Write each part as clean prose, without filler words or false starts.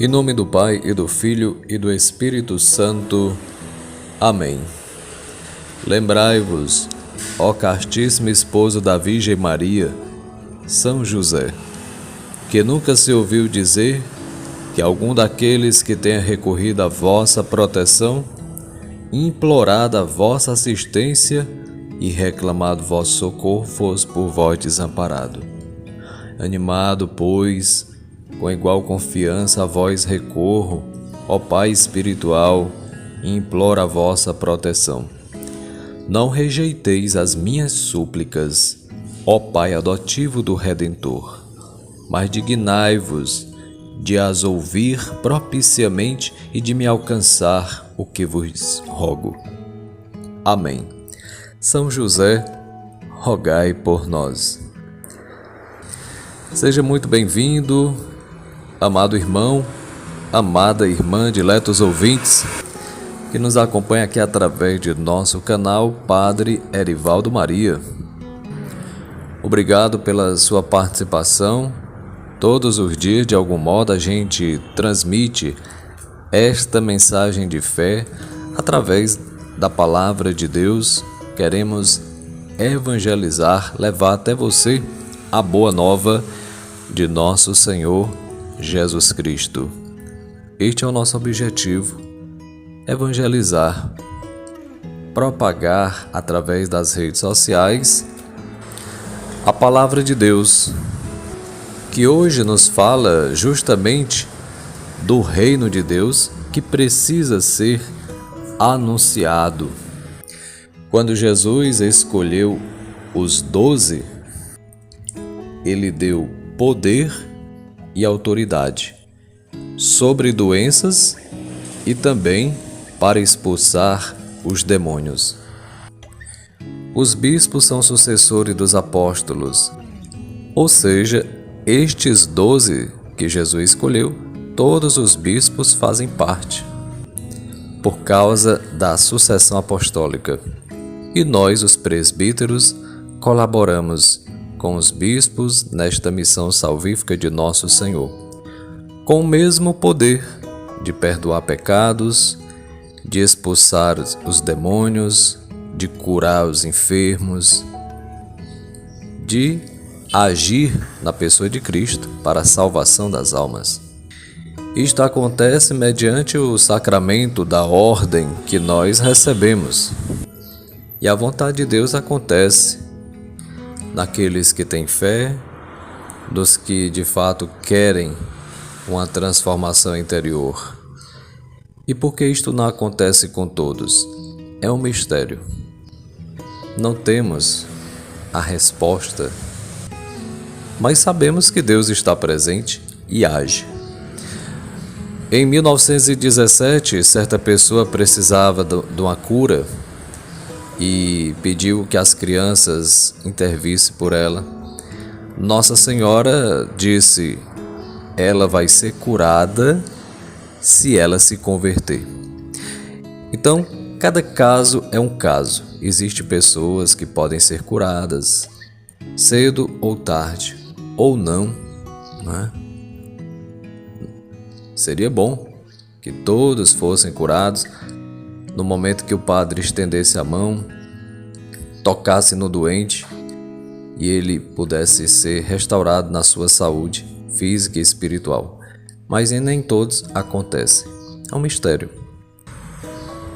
Em nome do Pai, e do Filho, e do Espírito Santo. Amém. Lembrai-vos, ó castíssimo esposo da Virgem Maria, São José, que nunca se ouviu dizer que algum daqueles que tenha recorrido à vossa proteção, implorado a vossa assistência e reclamado vosso socorro, fosse por vós desamparado. Animado, pois, com igual confiança a vós recorro, ó Pai espiritual, e imploro a vossa proteção. Não rejeiteis as minhas súplicas, ó Pai adotivo do Redentor, mas dignai-vos de as ouvir propiciamente e de me alcançar o que vos rogo. Amém. São José, rogai por nós. Seja muito bem-vindo, amado irmão, amada irmã, diletos ouvintes, que nos acompanha aqui através de nosso canal Padre Erivaldo Maria. Obrigado pela sua participação. Todos os dias, de algum modo, a gente transmite esta mensagem de fé através da Palavra de Deus. Queremos evangelizar, levar até você a boa nova de nosso Senhor Jesus Cristo. Este é o nosso objetivo: evangelizar, propagar através das redes sociais a Palavra de Deus, que hoje nos fala justamente do reino de Deus que precisa ser anunciado. Quando Jesus escolheu os 12, ele deu poder e autoridade sobre doenças e também para expulsar os demônios. Os bispos são sucessores dos apóstolos, ou seja, estes 12 que Jesus escolheu, todos os bispos fazem parte, por causa da sucessão apostólica. E nós, os presbíteros, colaboramos com os bispos nesta missão salvífica de nosso Senhor, com o mesmo poder de perdoar pecados, de expulsar os demônios, de curar os enfermos, de agir na pessoa de Cristo para a salvação das almas. Isto acontece mediante o sacramento da ordem que nós recebemos. E a vontade de Deus acontece naqueles que têm fé, dos que de fato querem uma transformação interior. E por que isto não acontece com todos? É um mistério. Não temos a resposta, mas sabemos que Deus está presente e age. Em 1917, certa pessoa precisava de uma cura e pediu que as crianças intervissem por ela. Nossa Senhora disse: ela vai ser curada se ela se converter. Então, cada caso é um caso. Existem pessoas que podem ser curadas cedo ou tarde, ou não, né? Seria bom que todos fossem curados no momento que o padre estendesse a mão, tocasse no doente e ele pudesse ser restaurado na sua saúde física e espiritual. Mas nem todos acontece. É um mistério.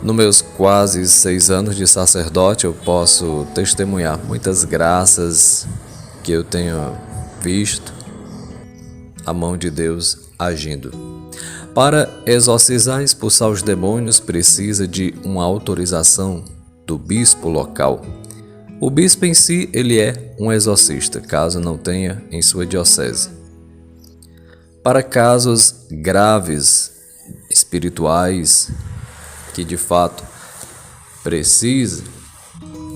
Nos meus quase 6 anos de sacerdote, eu posso testemunhar muitas graças que eu tenho visto a mão de Deus agindo. Para exorcizar e expulsar os demônios, precisa de uma autorização do bispo local. O bispo em si, ele é um exorcista, caso não tenha em sua diocese. Para casos graves, espirituais, que de fato precisa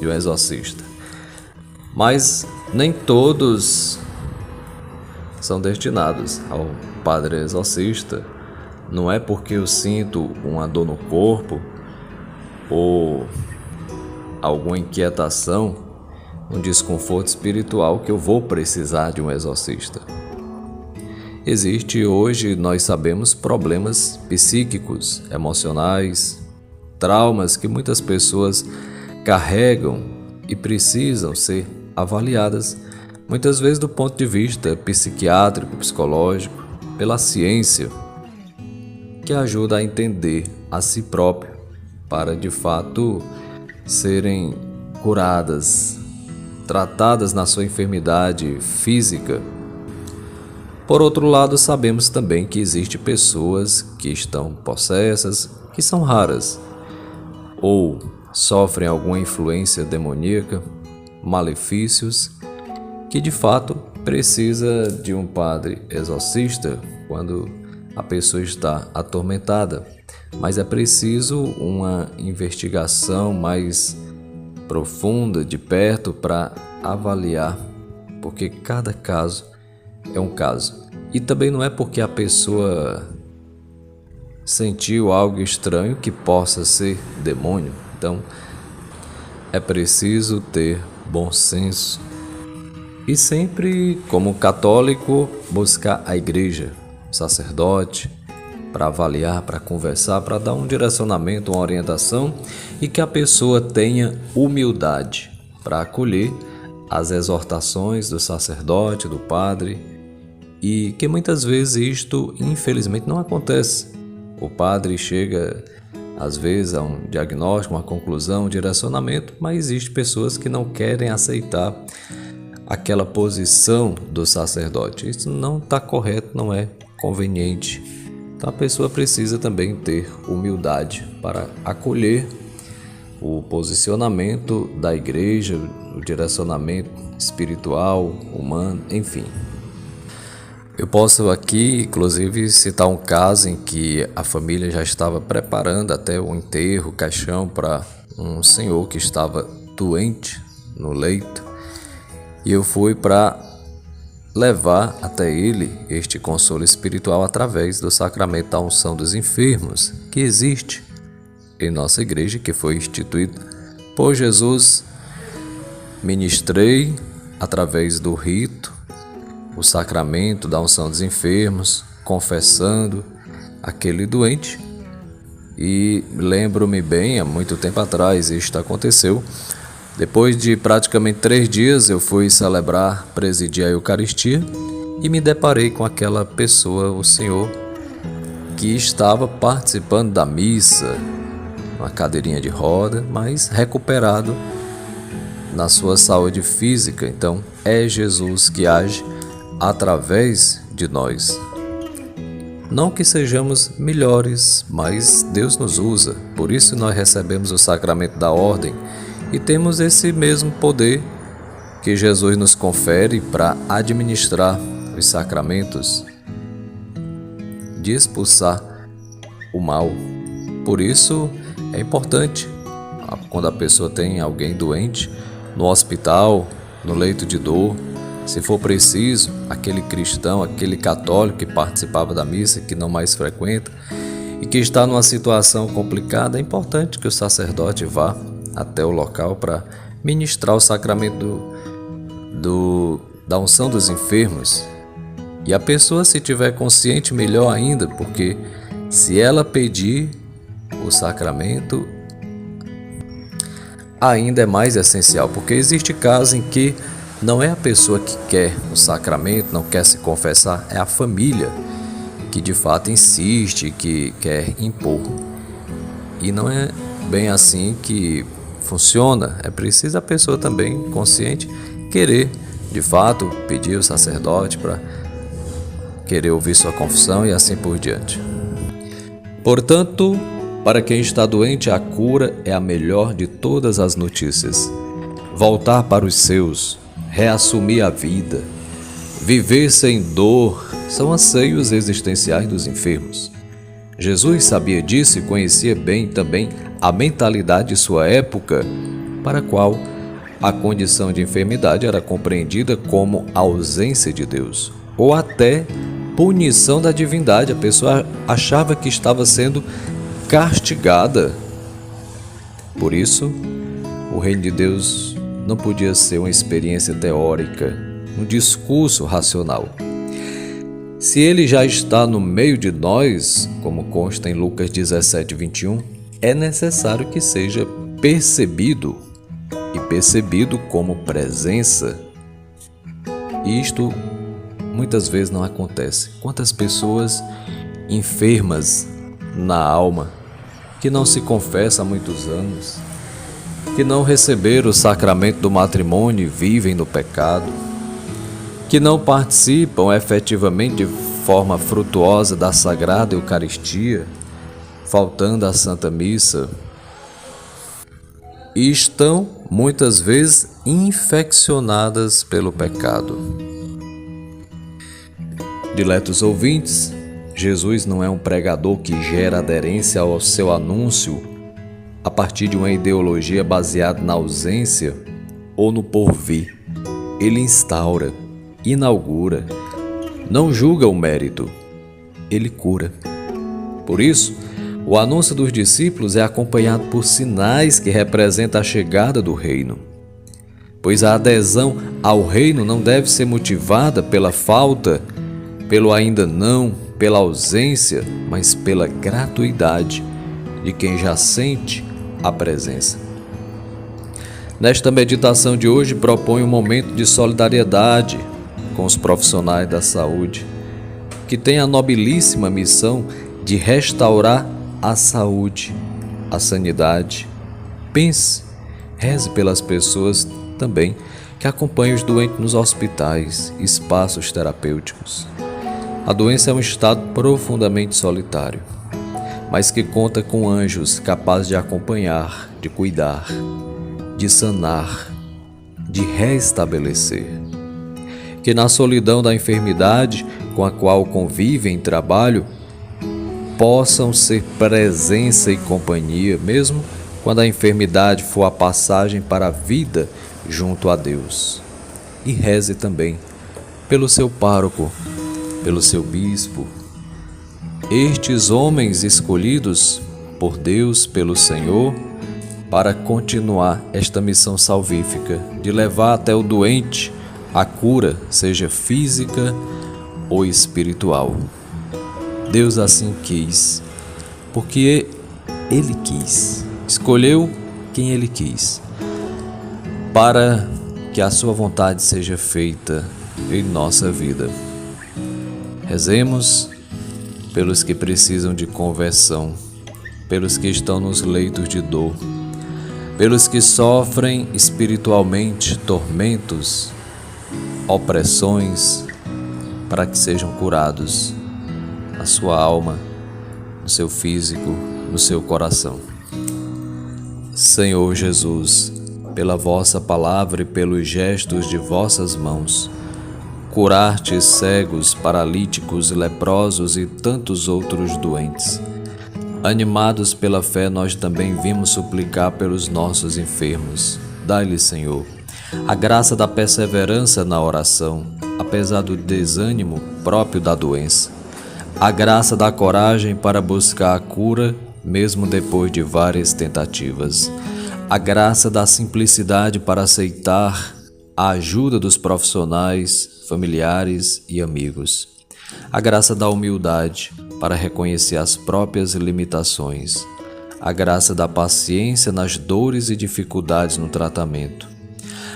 de um exorcista. Mas nem todos são destinados ao padre exorcista. Não é porque eu sinto uma dor no corpo ou alguma inquietação, um desconforto espiritual que eu vou precisar de um exorcista. Existe hoje, nós sabemos, problemas psíquicos, emocionais, traumas que muitas pessoas carregam e precisam ser avaliadas, muitas vezes do ponto de vista psiquiátrico, psicológico, pela ciência, que ajuda a entender a si próprio para de fato serem curadas, tratadas na sua enfermidade física. Por outro lado, sabemos também que existem pessoas que estão possessas, que são raras, ou sofrem alguma influência demoníaca, malefícios, que de fato precisa de um padre exorcista quando a pessoa está atormentada. Mas é preciso uma investigação mais profunda, de perto, para avaliar, porque cada caso é um caso. E também não é porque a pessoa sentiu algo estranho que possa ser demônio. Então, é preciso ter bom senso e sempre, como católico, buscar a igreja, o sacerdote, para avaliar, para conversar, para dar um direcionamento, uma orientação e que a pessoa tenha humildade para acolher as exortações do sacerdote, do padre, e que muitas vezes isto, infelizmente, não acontece. O padre chega, às vezes, a um diagnóstico, uma conclusão, um direcionamento, mas existem pessoas que não querem aceitar aquela posição do sacerdote. Isso não está correto, não é conveniente. Então a pessoa precisa também ter humildade para acolher o posicionamento da igreja, o direcionamento espiritual, humano, enfim. Eu posso aqui, inclusive, citar um caso em que a família já estava preparando até o enterro, o caixão para um senhor que estava doente no leito, e eu fui para levar até ele este consolo espiritual através do sacramento da unção dos enfermos, que existe em nossa igreja, que foi instituído por Jesus. Ministrei através do rito o sacramento da unção dos enfermos, confessando aquele doente. E lembro-me bem, há muito tempo atrás isto aconteceu. Depois de praticamente 3 dias eu fui celebrar, presidir a Eucaristia e me deparei com aquela pessoa, o senhor, que estava participando da missa, uma cadeirinha de roda, mas recuperado na sua saúde física. Então é Jesus que age através de nós. Não que sejamos melhores, mas Deus nos usa. Por isso nós recebemos o sacramento da ordem e temos esse mesmo poder que Jesus nos confere para administrar os sacramentos, de expulsar o mal. Por isso é importante, quando a pessoa tem alguém doente, no hospital, no leito de dor, se for preciso, aquele cristão, aquele católico que participava da missa, que não mais frequenta e que está numa situação complicada, é importante que o sacerdote vá até o local para ministrar o sacramento da unção dos enfermos. E a pessoa, se tiver consciente, melhor ainda, porque se ela pedir o sacramento, ainda é mais essencial, porque existe casos em que não é a pessoa que quer o sacramento, não quer se confessar, é a família que de fato insiste, que quer impor. E não é bem assim que funciona. É preciso a pessoa também, consciente, querer de fato pedir o sacerdote para querer ouvir sua confissão e assim por diante. Portanto, para quem está doente, a cura é a melhor de todas as notícias. Voltar para os seus, reassumir a vida, viver sem dor, são anseios existenciais dos enfermos. Jesus sabia disso e conhecia bem também a mentalidade de sua época, para a qual a condição de enfermidade era compreendida como ausência de Deus, ou até punição da divindade. A pessoa achava que estava sendo castigada. Por isso, o reino de Deus não podia ser uma experiência teórica, um discurso racional. Se ele já está no meio de nós, como consta em Lucas 17, 21, é necessário que seja percebido, e percebido como presença. E isto muitas vezes não acontece. Quantas pessoas enfermas na alma, que não se confessam há muitos anos, que não receberam o sacramento do matrimônio e vivem no pecado, que não participam efetivamente de forma frutuosa da Sagrada Eucaristia, faltando à Santa Missa, e estão muitas vezes infeccionadas pelo pecado. Diletos ouvintes, Jesus não é um pregador que gera aderência ao seu anúncio a partir de uma ideologia baseada na ausência ou no porvir. Ele instaura, inaugura, não julga o mérito, ele cura. Por isso, o anúncio dos discípulos é acompanhado por sinais que representam a chegada do reino. Pois a adesão ao reino não deve ser motivada pela falta, pelo ainda não, pela ausência, mas pela gratuidade de quem já sente a presença. Nesta meditação de hoje, proponho um momento de solidariedade com os profissionais da saúde, que têm a nobilíssima missão de restaurar a saúde, a sanidade. Pense, reze pelas pessoas também que acompanham os doentes nos hospitais, espaços terapêuticos. A doença é um estado profundamente solitário, mas que conta com anjos capazes de acompanhar, de cuidar, de sanar, de restabelecer. Que na solidão da enfermidade com a qual convivem em trabalho, possam ser presença e companhia, mesmo quando a enfermidade for a passagem para a vida junto a Deus. E reze também pelo seu pároco, pelo seu bispo, estes homens escolhidos por Deus, pelo Senhor, para continuar esta missão salvífica de levar até o doente a cura, seja física ou espiritual. Deus assim quis, porque Ele quis, escolheu quem Ele quis, para que a sua vontade seja feita em nossa vida. Rezemos pelos que precisam de conversão, pelos que estão nos leitos de dor, pelos que sofrem espiritualmente tormentos, opressões, para que sejam curados na sua alma, no seu físico, no seu coração. Senhor Jesus, pela vossa palavra e pelos gestos de vossas mãos, curastes cegos, paralíticos, leprosos e tantos outros doentes. Animados pela fé, nós também vimos suplicar pelos nossos enfermos. Dai-lhes, Senhor, a graça da perseverança na oração, apesar do desânimo próprio da doença. A graça da coragem para buscar a cura, mesmo depois de várias tentativas. A graça da simplicidade para aceitar a ajuda dos profissionais, familiares e amigos. A graça da humildade para reconhecer as próprias limitações. A graça da paciência nas dores e dificuldades no tratamento.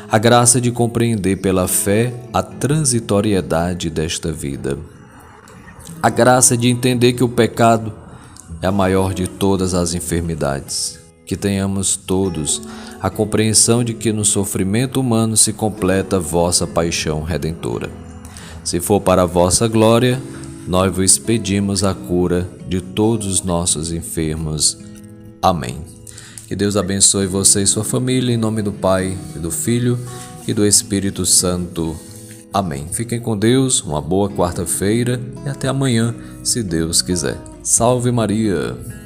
A graça de compreender pela fé a transitoriedade desta vida. A graça de entender que o pecado é a maior de todas as enfermidades. Que tenhamos todos a compreensão de que no sofrimento humano se completa vossa paixão redentora. Se for para a vossa glória, nós vos pedimos a cura de todos os nossos enfermos. Amém. Que Deus abençoe você e sua família, em nome do Pai, e do Filho e do Espírito Santo. Amém. Fiquem com Deus, uma boa quarta-feira e até amanhã, se Deus quiser. Salve Maria!